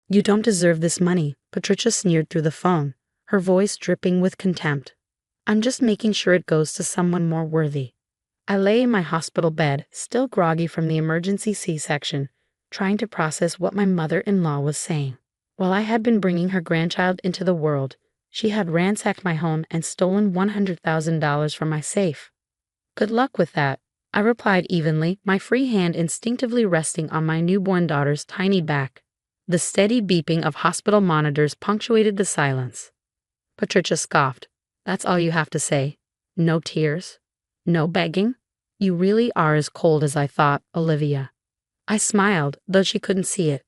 "You don't deserve this money," Patricia sneered through the phone, her voice dripping with contempt. "I'm just making sure it goes to someone more worthy." I lay in my hospital bed, still groggy from the emergency C-section, trying to process what my mother-in-law was saying. While I had been bringing her grandchild into the world, she had ransacked my home and stolen $100,000 from my safe. "Good luck with that," I replied evenly, my free hand instinctively resting on my newborn daughter's tiny back. The steady beeping of hospital monitors punctuated the silence. Patricia scoffed. "That's all you have to say? No tears? No begging? You really are as cold as I thought, Olivia." I smiled, though she couldn't see it.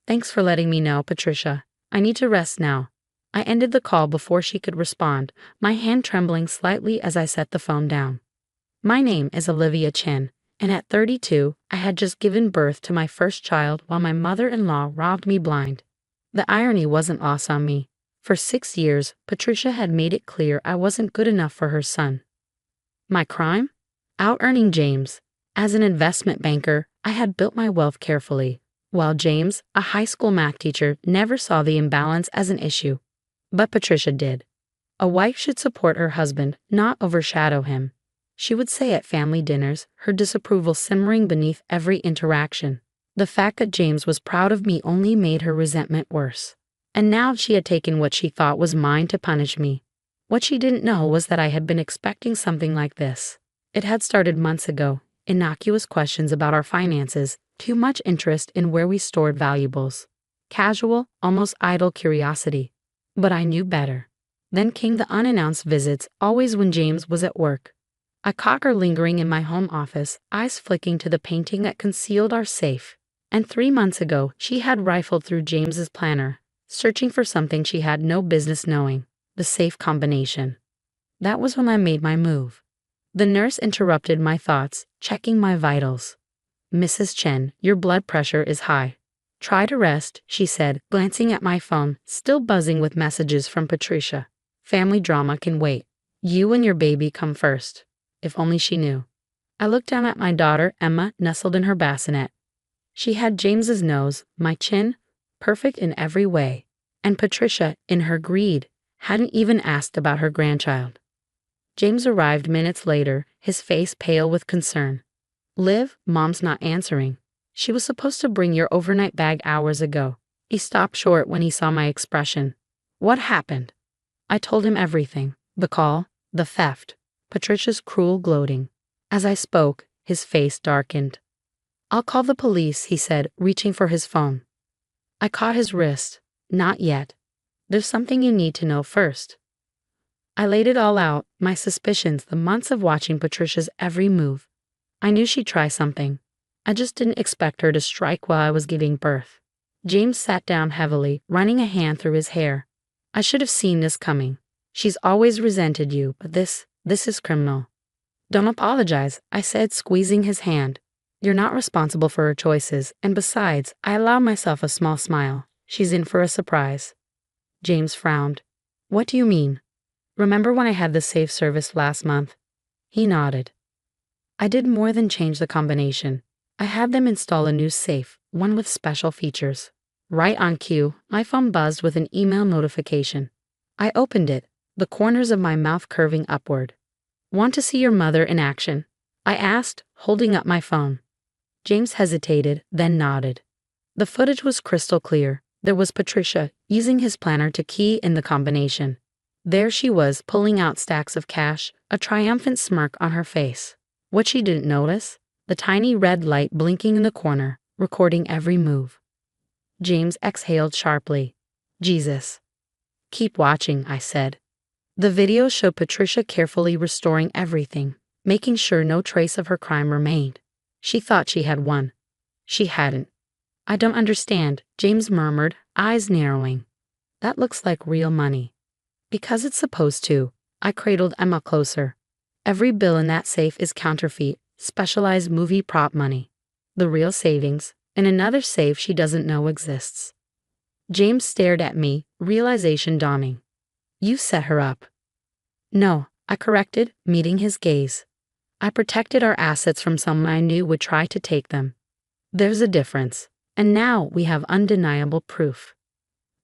"Thanks for letting me know, Patricia. I need to rest now." I ended the call before she could respond, my hand trembling slightly as I set the phone down. My name is Olivia Chen, and at 32, I had just given birth to my first child while my mother-in-law robbed me blind. The irony wasn't lost on me. For 6 years, Patricia had made it clear I wasn't good enough for her son. My crime? Out-earning James. As an investment banker, I had built my wealth carefully, while James, a high school math teacher, never saw the imbalance as an issue. But Patricia did. A wife should support her husband, not overshadow him. She would say at family dinners, her disapproval simmering beneath every interaction. The fact that James was proud of me only made her resentment worse. And now she had taken what she thought was mine to punish me. What she didn't know was that I had been expecting something like this. It had started months ago. Innocuous questions about our finances, too much interest in where we stored valuables. Casual, almost idle curiosity. But I knew better. Then came the unannounced visits, always when James was at work. I caught her lingering in my home office, eyes flicking to the painting that concealed our safe. And 3 months ago, she had rifled through James's planner, searching for something she had no business knowing, the safe combination. That was when I made my move. The nurse interrupted my thoughts, checking my vitals. "Mrs. Chen, your blood pressure is high. Try to rest," she said, glancing at my phone, still buzzing with messages from Patricia. "Family drama can wait. You and your baby come first." If only she knew. I looked down at my daughter, Emma, nestled in her bassinet. She had James's nose, my chin, perfect in every way. And Patricia, in her greed, hadn't even asked about her grandchild. James arrived minutes later, his face pale with concern. "Liv, Mom's not answering. She was supposed to bring your overnight bag hours ago." He stopped short when he saw my expression. "What happened?" I told him everything. The call, the theft, Patricia's cruel gloating. As I spoke, his face darkened. "I'll call the police," he said, reaching for his phone. I caught his wrist. "Not yet. There's something you need to know first." I laid it all out, my suspicions, the months of watching Patricia's every move. I knew she'd try something. I just didn't expect her to strike while I was giving birth. James sat down heavily, running a hand through his hair. "I should have seen this coming. She's always resented you, but this is criminal." "Don't apologize," I said, squeezing his hand. "You're not responsible for her choices, and besides, I allow myself a small smile. She's in for a surprise." James frowned. "What do you mean?" "Remember when I had the safe service last month?" He nodded. "I did more than change the combination. I had them install a new safe, one with special features." Right on cue, my phone buzzed with an email notification. I opened it, the corners of my mouth curving upward. "Want to see your mother in action?" I asked, holding up my phone. James hesitated, then nodded. The footage was crystal clear. There was Patricia, using his planner to key in the combination. There she was, pulling out stacks of cash, a triumphant smirk on her face. What she didn't notice? The tiny red light blinking in the corner, recording every move. James exhaled sharply. "Jesus." "Keep watching," I said. The video showed Patricia carefully restoring everything, making sure no trace of her crime remained. She thought she had won. She hadn't. "I don't understand," James murmured, eyes narrowing. "That looks like real money." "Because it's supposed to." I cradled Emma closer. "Every bill in that safe is counterfeit, specialized movie prop money. The real savings, in another safe she doesn't know exists." James stared at me, realization dawning. "You set her up." "No," I corrected, meeting his gaze. "I protected our assets from someone I knew would try to take them." "There's a difference." And now we have undeniable proof.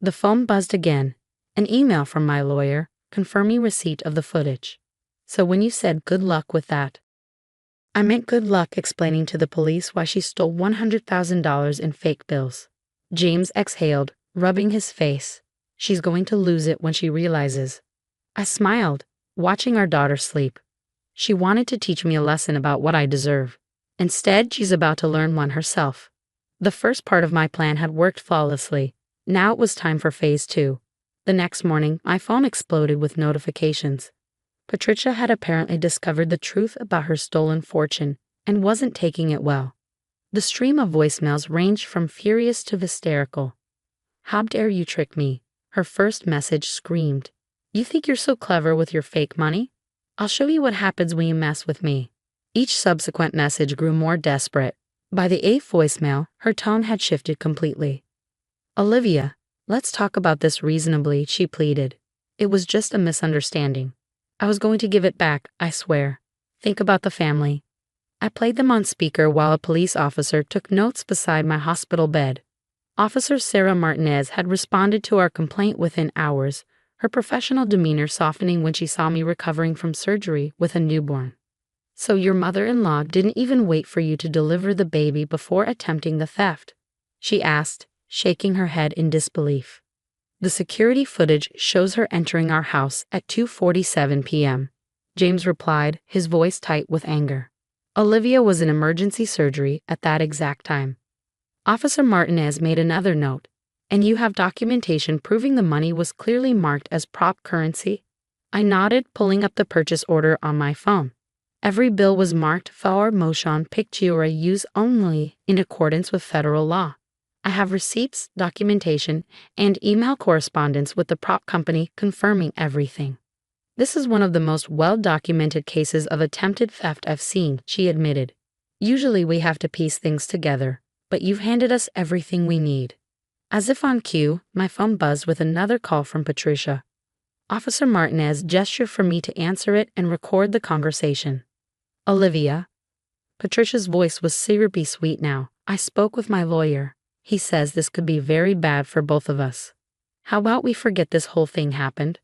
The phone buzzed again. An email from my lawyer, confirming receipt of the footage. So when you said good luck with that, I meant good luck explaining to the police why she stole $100,000 in fake bills. James exhaled, rubbing his face. She's going to lose it when she realizes. I smiled, watching our daughter sleep. She wanted to teach me a lesson about what I deserve. Instead, she's about to learn one herself. The first part of my plan had worked flawlessly. Now it was time for phase 2. The next morning, my phone exploded with notifications. Patricia had apparently discovered the truth about her stolen fortune and wasn't taking it well. The stream of voicemails ranged from furious to hysterical. How dare you trick me? Her first message screamed. You think you're so clever with your fake money? I'll show you what happens when you mess with me. Each subsequent message grew more desperate. By the 8th voicemail, her tone had shifted completely. Olivia, let's talk about this reasonably, she pleaded. It was just a misunderstanding. I was going to give it back, I swear. Think about the family. I played them on speaker while a police officer took notes beside my hospital bed. Officer Sarah Martinez had responded to our complaint within hours, her professional demeanor softening when she saw me recovering from surgery with a newborn. So your mother-in-law didn't even wait for you to deliver the baby before attempting the theft? She asked, shaking her head in disbelief. The security footage shows her entering our house at 2:47 p.m. James replied, his voice tight with anger. Olivia was in emergency surgery at that exact time. Officer Martinez made another note. And you have documentation proving the money was clearly marked as prop currency? I nodded, pulling up the purchase order on my phone. Every bill was marked for motion picture use only in accordance with federal law. I have receipts, documentation, and email correspondence with the prop company confirming everything. This is one of the most well-documented cases of attempted theft I've seen, she admitted. Usually we have to piece things together, but you've handed us everything we need. As if on cue, my phone buzzed with another call from Patricia. Officer Martinez gestured for me to answer it and record the conversation. Olivia. Patricia's voice was syrupy sweet now. I spoke with my lawyer. He says this could be very bad for both of us. How about we forget this whole thing happened?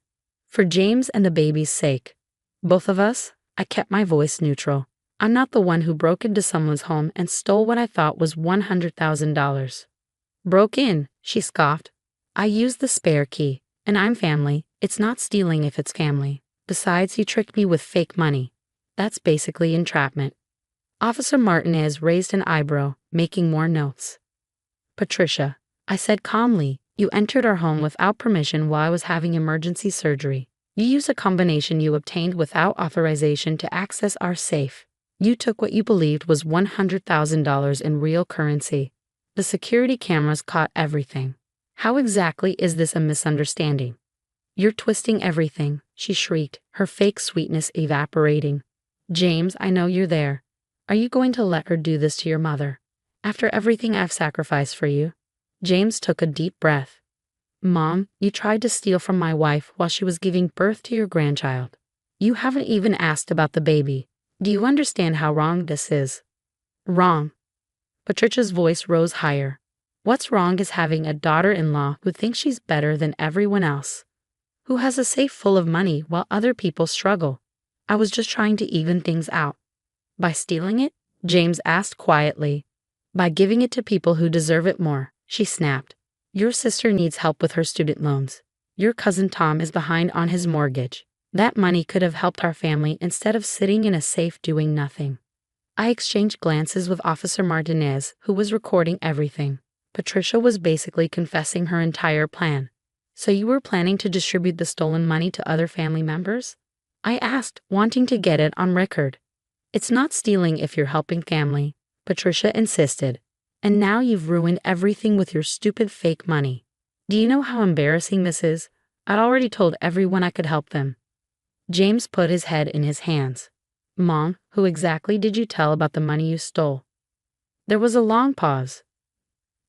For James and the baby's sake. Both of us? I kept my voice neutral. I'm not the one who broke into someone's home and stole what I thought was $100,000. Broke in, she scoffed. I used the spare key, and I'm family. It's not stealing if it's family. Besides, you tricked me with fake money. That's basically entrapment. Officer Martinez raised an eyebrow, making more notes. Patricia, I said calmly, you entered our home without permission while I was having emergency surgery. You used a combination you obtained without authorization to access our safe. You took what you believed was $100,000 in real currency. The security cameras caught everything. How exactly is this a misunderstanding? You're twisting everything, she shrieked, her fake sweetness evaporating. James, I know you're there. Are you going to let her do this to your mother? After everything I've sacrificed for you? James took a deep breath. Mom, you tried to steal from my wife while she was giving birth to your grandchild. You haven't even asked about the baby. Do you understand how wrong this is? Wrong. Patricia's voice rose higher. What's wrong is having a daughter-in-law who thinks she's better than everyone else, who has a safe full of money while other people struggle. I was just trying to even things out. By stealing it? James asked quietly. By giving it to people who deserve it more, she snapped. Your sister needs help with her student loans. Your cousin Tom is behind on his mortgage. That money could have helped our family instead of sitting in a safe doing nothing. I exchanged glances with Officer Martinez, who was recording everything. Patricia was basically confessing her entire plan. So you were planning to distribute the stolen money to other family members? I asked, wanting to get it on record. It's not stealing if you're helping family, Patricia insisted. And now you've ruined everything with your stupid fake money. Do you know how embarrassing this is? I'd already told everyone I could help them. James put his head in his hands. Mom, who exactly did you tell about the money you stole? There was a long pause.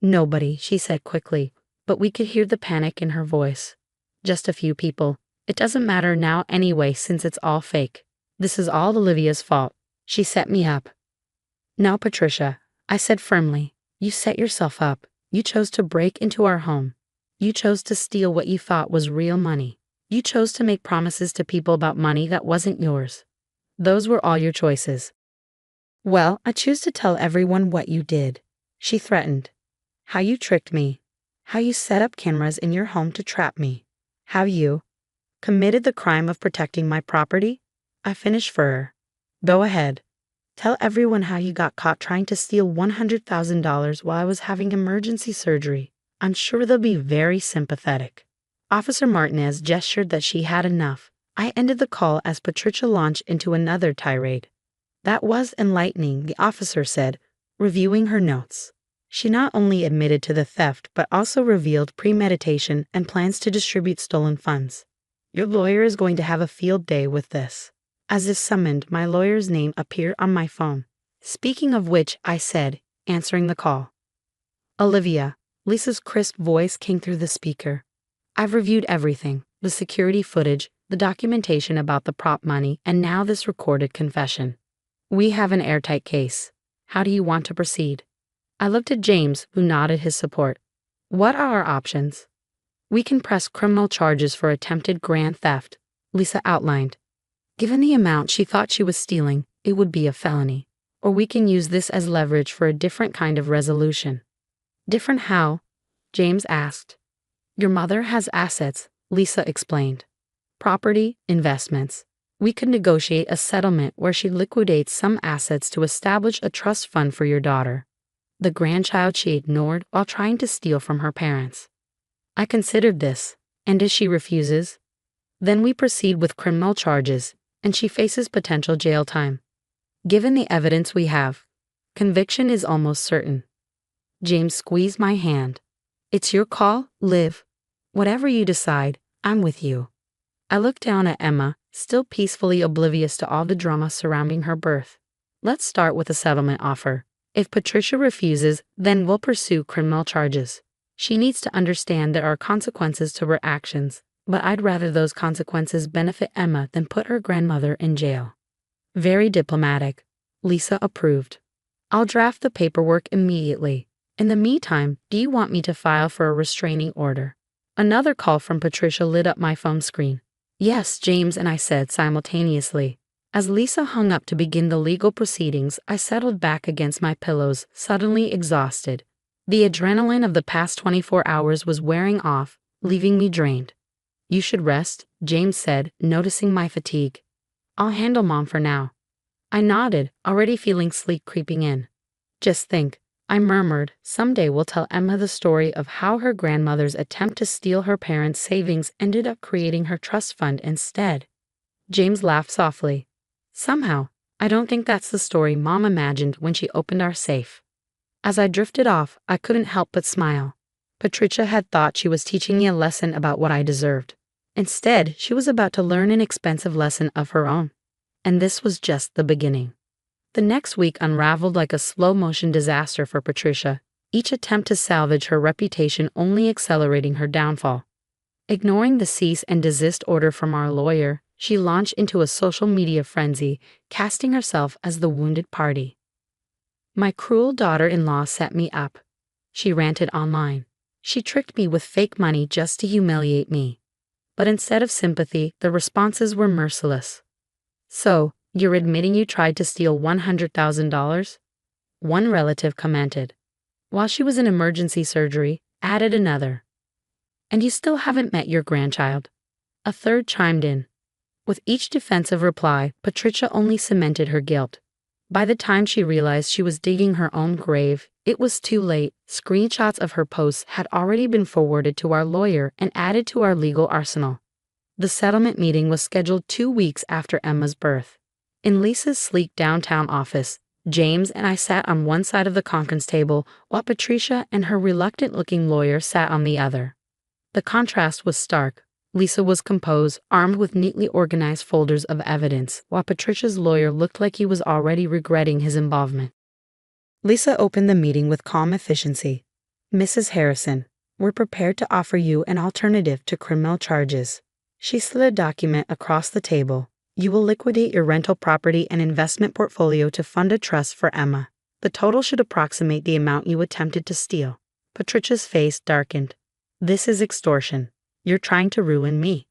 Nobody, she said quickly, but we could hear the panic in her voice. Just a few people. It doesn't matter now anyway since it's all fake. This is all Olivia's fault. She set me up. No, Patricia, I said firmly. You set yourself up. You chose to break into our home. You chose to steal what you thought was real money. You chose to make promises to people about money that wasn't yours. Those were all your choices. Well, I choose to tell everyone what you did, she threatened. How you tricked me. How you set up cameras in your home to trap me. How you committed the crime of protecting my property? I finished for her. Go ahead. Tell everyone how you got caught trying to steal $100,000 while I was having emergency surgery. I'm sure they'll be very sympathetic. Officer Martinez gestured that she had enough. I ended the call as Patricia launched into another tirade. That was enlightening, the officer said, reviewing her notes. She not only admitted to the theft but also revealed premeditation and plans to distribute stolen funds. Your lawyer is going to have a field day with this. As if summoned, my lawyer's name appeared on my phone. Speaking of which, I said, answering the call. Olivia, Lisa's crisp voice came through the speaker. I've reviewed everything, the security footage, the documentation about the prop money, and now this recorded confession. We have an airtight case. How do you want to proceed? I looked at James, who nodded his support. What are our options? We can press criminal charges for attempted grand theft, Lisa outlined. Given the amount she thought she was stealing, it would be a felony. Or we can use this as leverage for a different kind of resolution. Different how? James asked. Your mother has assets, Lisa explained. Property, investments. We could negotiate a settlement where she liquidates some assets to establish a trust fund for your daughter, the grandchild she ignored while trying to steal from her parents. I considered this, and if she refuses, then we proceed with criminal charges, and she faces potential jail time. Given the evidence we have, conviction is almost certain. James squeezed my hand. It's your call, Liv. Whatever you decide, I'm with you. I looked down at Emma, still peacefully oblivious to all the drama surrounding her birth. Let's start with a settlement offer. If Patricia refuses, then we'll pursue criminal charges. She needs to understand there are consequences to her actions, but I'd rather those consequences benefit Emma than put her grandmother in jail. Very diplomatic. Lisa approved. I'll draft the paperwork immediately. In the meantime, do you want me to file for a restraining order? Another call from Patricia lit up my phone screen. Yes, James and I said simultaneously. As Lisa hung up to begin the legal proceedings, I settled back against my pillows, suddenly exhausted. The adrenaline of the past 24 hours was wearing off, leaving me drained. You should rest, James said, noticing my fatigue. I'll handle Mom for now. I nodded, already feeling sleep creeping in. Just think, I murmured, someday we'll tell Emma the story of how her grandmother's attempt to steal her parents' savings ended up creating her trust fund instead. James laughed softly. Somehow, I don't think that's the story Mom imagined when she opened our safe. As I drifted off, I couldn't help but smile. Patricia had thought she was teaching me a lesson about what I deserved. Instead, she was about to learn an expensive lesson of her own. And this was just the beginning. The next week unraveled like a slow-motion disaster for Patricia, each attempt to salvage her reputation only accelerating her downfall. Ignoring the cease and desist order from our lawyer, she launched into a social media frenzy, casting herself as the wounded party. My cruel daughter-in-law set me up. She ranted online. She tricked me with fake money just to humiliate me. But instead of sympathy, the responses were merciless. So, you're admitting you tried to steal $100,000? One relative commented. While she was in emergency surgery, added another. And you still haven't met your grandchild. A third chimed in. With each defensive reply, Patricia only cemented her guilt. By the time she realized she was digging her own grave, it was too late. Screenshots of her posts had already been forwarded to our lawyer and added to our legal arsenal. The settlement meeting was scheduled 2 weeks after Emma's birth. In Lisa's sleek downtown office, James and I sat on one side of the conference table, while Patricia and her reluctant-looking lawyer sat on the other. The contrast was stark. Lisa was composed, armed with neatly organized folders of evidence, while Patricia's lawyer looked like he was already regretting his involvement. Lisa opened the meeting with calm efficiency. Mrs. Harrison, we're prepared to offer you an alternative to criminal charges. She slid a document across the table. You will liquidate your rental property and investment portfolio to fund a trust for Emma. The total should approximate the amount you attempted to steal. Patricia's face darkened. This is extortion. You're trying to ruin me.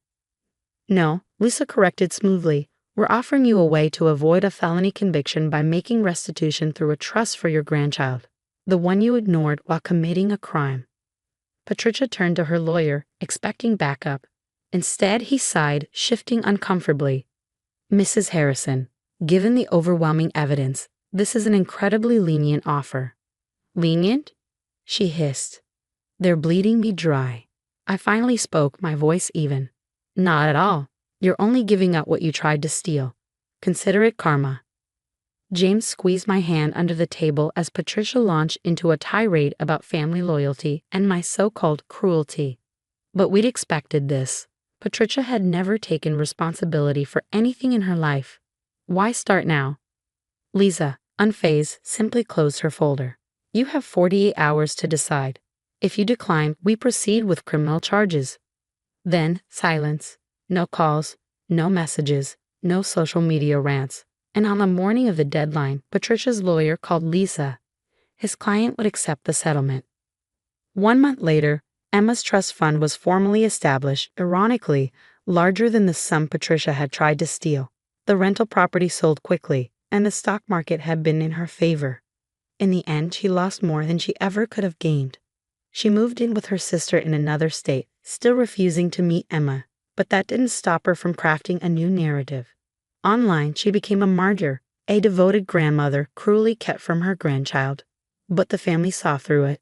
No, Lisa corrected smoothly. We're offering you a way to avoid a felony conviction by making restitution through a trust for your grandchild, the one you ignored while committing a crime. Patricia turned to her lawyer, expecting backup. Instead, he sighed, shifting uncomfortably. Mrs. Harrison, given the overwhelming evidence, this is an incredibly lenient offer. Lenient? She hissed. They're bleeding me dry. I finally spoke, my voice even. Not at all. You're only giving up what you tried to steal. Consider it karma. James squeezed my hand under the table as Patricia launched into a tirade about family loyalty and my so-called cruelty. But we'd expected this. Patricia had never taken responsibility for anything in her life. Why start now? Lisa, unfazed, simply closed her folder. You have 48 hours to decide. If you decline, we proceed with criminal charges. Then, silence. No calls, no messages, no social media rants. And on the morning of the deadline, Patricia's lawyer called Lisa. His client would accept the settlement. 1 month later, Emma's trust fund was formally established, ironically, larger than the sum Patricia had tried to steal. The rental property sold quickly, and the stock market had been in her favor. In the end, she lost more than she ever could have gained. She moved in with her sister in another state, still refusing to meet Emma, but that didn't stop her from crafting a new narrative. Online, she became a martyr, a devoted grandmother cruelly kept from her grandchild. But the family saw through it.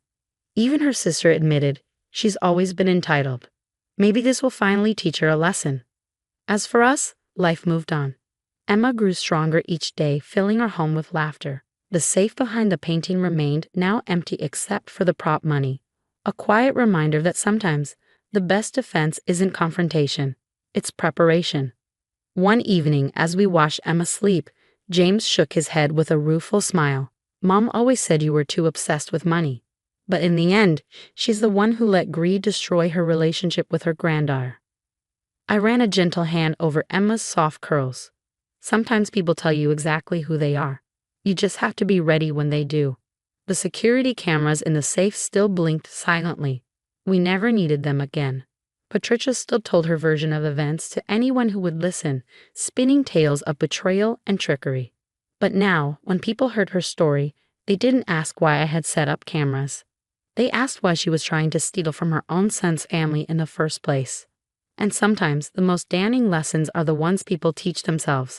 Even her sister admitted, she's always been entitled. Maybe this will finally teach her a lesson. As for us, life moved on. Emma grew stronger each day, filling her home with laughter. The safe behind the painting remained, now empty except for the prop money. A quiet reminder that sometimes the best defense isn't confrontation, it's preparation. One evening, as we watched Emma sleep, James shook his head with a rueful smile. Mom always said you were too obsessed with money. But in the end, she's the one who let greed destroy her relationship with her granddaughter. I ran a gentle hand over Emma's soft curls. Sometimes people tell you exactly who they are. You just have to be ready when they do. The security cameras in the safe still blinked silently. We never needed them again. Patricia still told her version of events to anyone who would listen, spinning tales of betrayal and trickery. But now, when people heard her story, they didn't ask why I had set up cameras. They asked why she was trying to steal from her own son's family in the first place. And sometimes the most damning lessons are the ones people teach themselves.